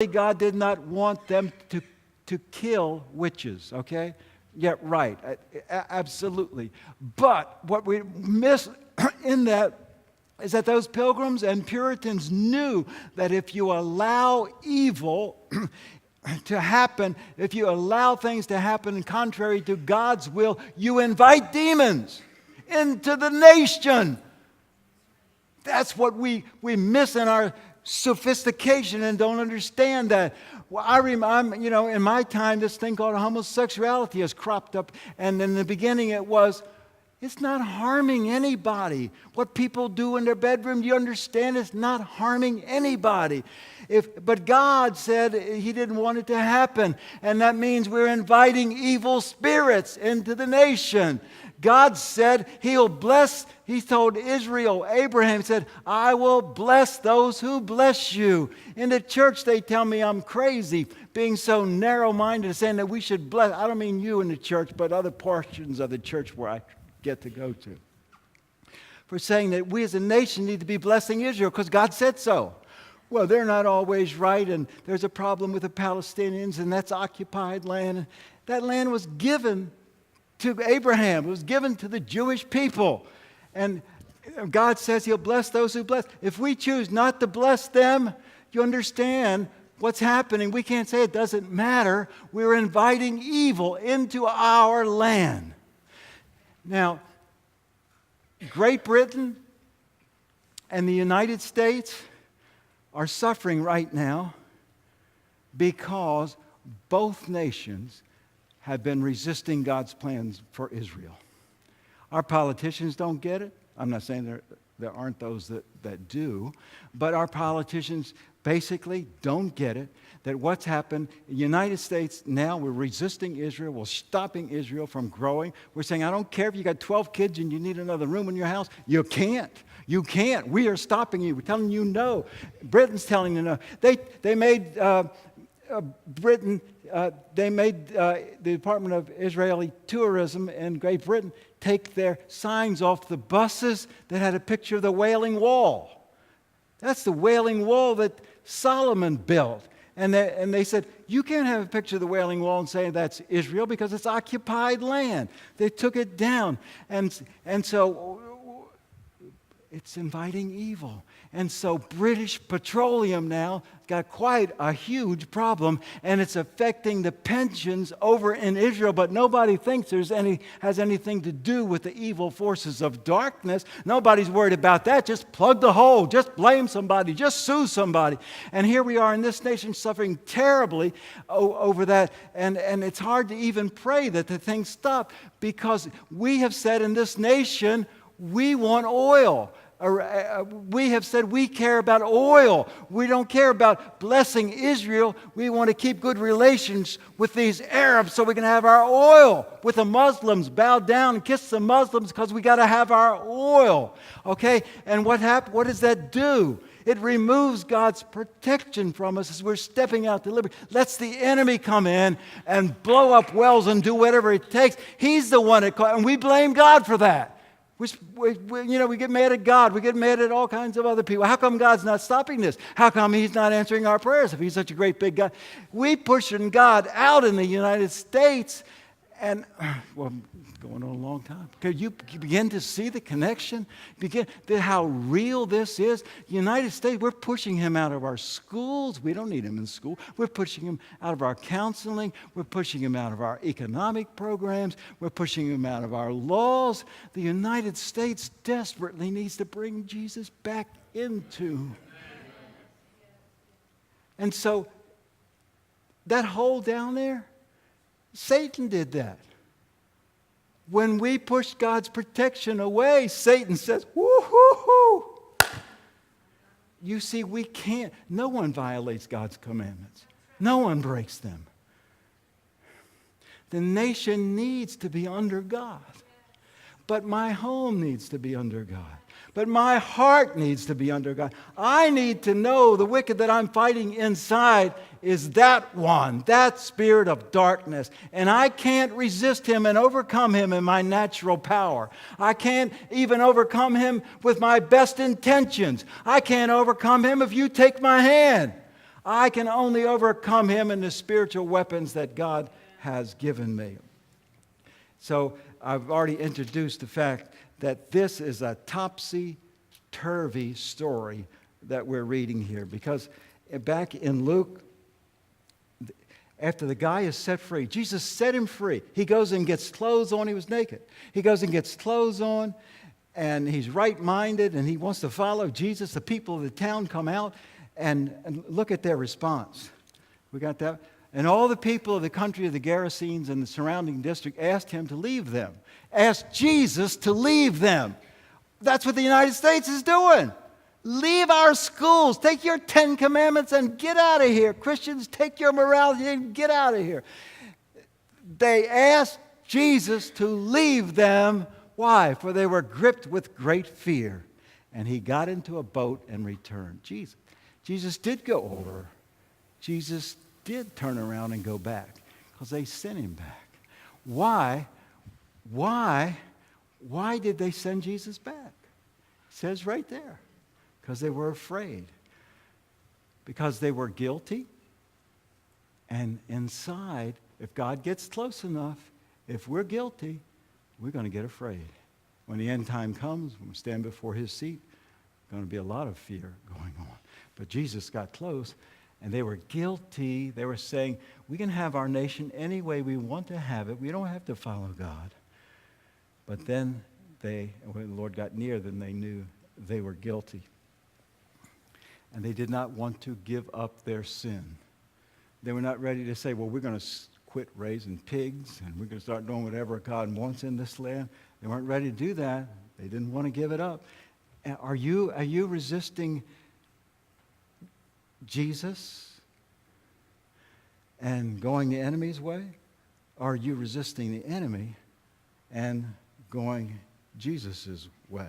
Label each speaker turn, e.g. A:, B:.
A: God did not want them to kill witches, okay? Yeah, right. Absolutely. But what we miss in that is that those pilgrims and Puritans knew that if you allow evil to happen, if you allow things to happen contrary to God's will, you invite demons into the nation. That's what we miss in our sophistication and don't understand that. Well, I'm, in my time, this thing called homosexuality has cropped up, and in the beginning it's not harming anybody. What people do in their bedroom, you understand, it's not harming anybody. But God said He didn't want it to happen, and that means we're inviting evil spirits into the nation. God said He'll bless. He told Israel, Abraham said, I will bless those who bless you. In the church, they tell me I'm crazy, being so narrow-minded, saying that we should bless. I don't mean you in the church, but other portions of the church where I get to go to. For saying that we as a nation need to be blessing Israel because God said so. Well, they're not always right, and there's a problem with the Palestinians, and that's occupied land. That land was given to Abraham. It was given to the Jewish people. And God says He'll bless those who bless. If we choose not to bless them, you understand what's happening. We can't say it doesn't matter. We're inviting evil into our land. Now, Great Britain and the United States are suffering right now because both nations have been resisting God's plans for Israel. Our politicians don't get it. I'm not saying there aren't those that do, but our politicians basically don't get it, that what's happened in the United States now, we're resisting Israel, we're stopping Israel from growing. We're saying, I don't care if you got 12 kids and you need another room in your house. You can't. You can't. We are stopping you. We're telling you no. Britain's telling you no. They made Britain, they made the Department of Israeli Tourism in Great Britain take their signs off the buses that had a picture of the Wailing Wall. That's the Wailing Wall that Solomon built. And they said, you can't have a picture of the Wailing Wall and say that's Israel because it's occupied land. They took it down. And so it's inviting evil. And so British Petroleum now got quite a huge problem, and it's affecting the pensions over in Israel, but nobody thinks has anything to do with the evil forces of darkness. Nobody's worried about that. Just plug the hole. Just blame somebody. Just sue somebody. And here we are in this nation suffering terribly over that, and it's hard to even pray that the thing stop because we have said in this nation, we want oil. We have said we care about oil. We don't care about blessing Israel. We want to keep good relations with these Arabs so we can have our oil. With the Muslims, bow down and kiss the Muslims because we got to have our oil. Okay? And what does that do? It removes God's protection from us as we're stepping out to liberty. Lets the enemy come in and blow up wells and do whatever it takes. He's the one and we blame God for that. We get mad at God. We get mad at all kinds of other people. How come God's not stopping this? How come He's not answering our prayers if He's such a great big God? We pushing God out in the United States, and going on a long time. Can you begin to see the connection? How real this is? The United States, we're pushing Him out of our schools. We don't need Him in school. We're pushing Him out of our counseling. We're pushing Him out of our economic programs. We're pushing Him out of our laws. The United States desperately needs to bring Jesus back into. And so, that hole down there, Satan did that. When we push God's protection away, Satan says, woo-hoo-hoo. You see, we can't. No one violates God's commandments. No one breaks them. The nation needs to be under God. But my home needs to be under God. But my heart needs to be under God. I need to know the wicked that I'm fighting inside is that one, that spirit of darkness. And I can't resist him and overcome him in my natural power. I can't even overcome him with my best intentions. I can't overcome him if you take my hand. I can only overcome him in the spiritual weapons that God has given me. So I've already introduced the fact that this is a topsy-turvy story that we're reading here. Because back in Luke, after the guy is set free, Jesus set him free. He goes and gets clothes on. He was naked. He goes and gets clothes on, and he's right-minded, and he wants to follow Jesus. The people of the town come out, and look at their response. We got that? And all the people of the country of the Gerasenes and the surrounding district asked him to leave them. Asked Jesus to leave them. That's what the United States is doing. Leave our schools. Take your 10 commandments and get out of here. Christians, take your morality and get out of here. They asked Jesus to leave them. Why? For they were gripped with great fear. And he got into a boat and returned. Jesus did go over. Jesus did turn around and go back because they sent him back. Why? Why did they send Jesus back? It says right there. Because they were afraid. Because they were guilty. And inside, if God gets close enough, if we're guilty, we're going to get afraid. When the end time comes, when we stand before his seat, there's going to be a lot of fear going on. But Jesus got close, and they were guilty. They were saying, we can have our nation any way we want to have it. We don't have to follow God. But then when the Lord got near them, they knew they were guilty. And they did not want to give up their sin. They were not ready to say, well, we're going to quit raising pigs and we're going to start doing whatever God wants in this land. They weren't ready to do that. They didn't want to give it up. Are you resisting Jesus and going the enemy's way? Or are you resisting the enemy and going Jesus' way?